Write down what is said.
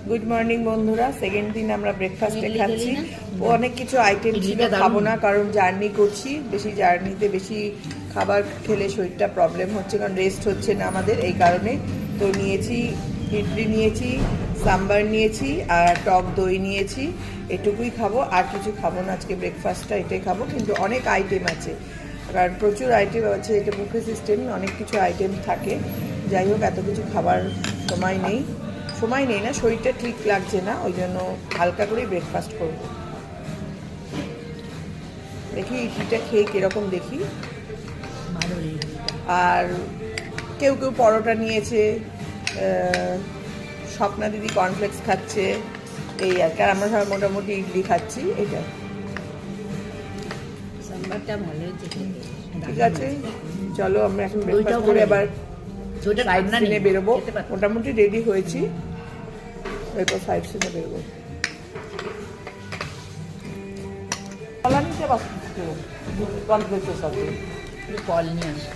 Good morning বন্ধুরা। Second দিন আমরা ব্রেকফাস্টে খাচ্ছি। ও অনেক কিছু আইটেম ছিল, খাবো না কারণ জার্নি করছি। জার্নিতে বেশি খাবার খেলে শরীরটা প্রবলেম হচ্ছে, কারণ রেস্ট হচ্ছে না আমাদের, এই কারণে। তো নিয়েছি ইডলি, নিয়েছি সাম্বার, নিয়েছি আর টক দই নিয়েছি। এটুকুই খাবো, আর কিছু খাবো না আজকে। ব্রেকফাস্টটা এটাই খাবো, কিন্তু অনেক আইটেম আছে, কারণ প্রচুর আইটেম আছে। এটা বুফে সিস্টেম, অনেক কিছু আইটেম থাকে। যাই হোক, এত কিছু খাবার সময় নেই না, শরীরটা ঠিক লাগছে না, ওই জন্য হালকা করেই ব্রেকফাস্ট করব। দেখি ইডলিটা খেয়ে কীরকম দেখি। আর কেউ কেউ পরোটা নিয়েছে, স্বপ্না দিদি কর্নফ্লেক্স খাচ্ছে, এই আর কি। আর আমরা সবাই মোটামুটি ইডলি খাচ্ছি। এটা ঠিক আছে, চলো আমরা এখন ব্রেকফাস্ট করে আবার সাইড সিনে বেরোবো। মোটামুটি রেডি হয়েছি, এরপর সাইড সিনে বেরোবো। কলা নিতে পারছি কর্নফ্লেক্সের সাথে, ফল নিয়ে আসো।